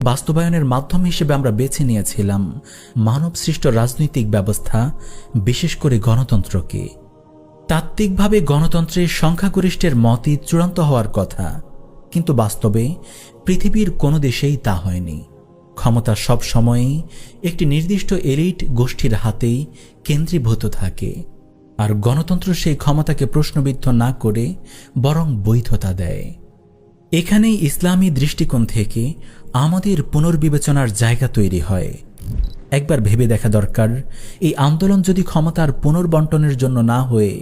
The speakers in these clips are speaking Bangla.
বাস্তবায়নের মাধ্যম হিসেবে আমরা বেছে নিয়েছিলাম মানবসৃষ্ট রাজনৈতিক ব্যবস্থা, বিশেষ করে গণতন্ত্রকে। তাত্ত্বিকভাবে গণতন্ত্রের সংখ্যাগরিষ্ঠের মতই চূড়ান্ত হওয়ার কথা, কিন্তু বাস্তবে পৃথিবীর কোনো দেশেই তা হয়নি। ক্ষমতা সব সময়ই একটি নির্দিষ্ট এলিট গোষ্ঠীর হাতেই কেন্দ্রীভূত থাকে, আর গণতন্ত্র সেই ক্ষমতাকে প্রশ্নবিদ্ধ না করে বরং বৈধতা দেয়। এখানেই ইসলামী দৃষ্টিকোণ থেকে আমাদের পুনর্বিবেচনার জায়গা তৈরি হয়। একবার ভেবে দেখা দরকার, এই আন্দোলন যদি ক্ষমতার পুনর্বণ্টনের জন্য না হয়ে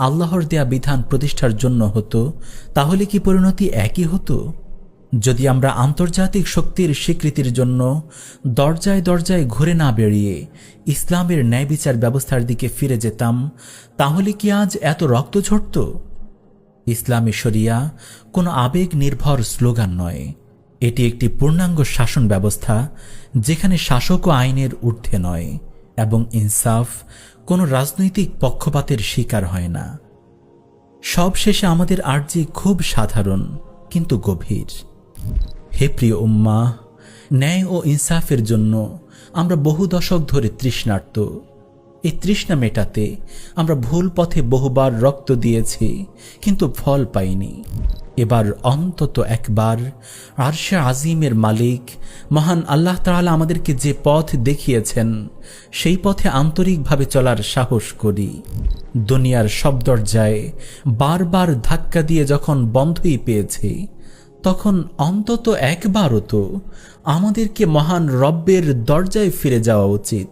আল্লাহর দেয়া বিধান প্রতিষ্ঠার জন্য হতো, তাহলে কি পরিণতি একই হতো? যদি আমরা আন্তর্জাতিক শক্তির স্বীকৃতির জন্য দরজায় দরজায় ঘুরে না বেরিয়ে ইসলামের ন্যায় বিচার ব্যবস্থার দিকে ফিরে যেতাম, তাহলে কি আজ এত রক্ত ঝরত? ইসলামী শরিয়া কোনো আবেগ নির্ভর স্লোগান নয়, এটি একটি পূর্ণাঙ্গ শাসন ব্যবস্থা, যেখানে শাসক ও আইনের ঊর্ধ্বে নয়, এবং ইনসাফ কোনো রাজনৈতিক পক্ষপাতের শিকার হয় না। সবশেষে আমাদের আর্জি খুব সাধারণ কিন্তু গভীর। হে প্রিয় উম্মাহ, ন্যায় ও ইনসাফের জন্য আমরা বহু দশক ধরে তৃষ্ণার্ত। এই তৃষ্ণা মেটাতে আমরা ভুল পথে বহুবার রক্ত দিয়েছি, কিন্তু ফল পাইনি। এবার অন্তত একবার আরশে আজিমের মালিক মহান আল্লাহ তাআলা আমাদেরকে যে পথ দেখিয়েছেন, সেই পথে আন্তরিকভাবে চলার সাহস করি। দুনিয়ার সব দরজায় বারবার ধাক্কা দিয়ে যখন বন্ধই পেয়েছি, তখন অন্তত একবারও তো আমাদেরকে মহান রব্বের দরজায় ফিরে যাওয়া উচিত।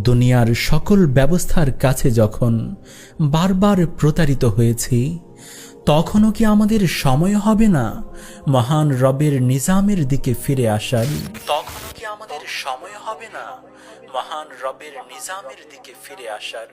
দুনিয়ার সকল ব্যবস্থার কাছে যখন বারবার প্রতারিত হয়েছি, তখনও কি আমাদের সময় হবে না মহান রবের নিজামের দিকে ফিরে আসার? তখনও কি আমাদের সময় হবে না মহান রবের নিজামের দিকে ফিরে আসার?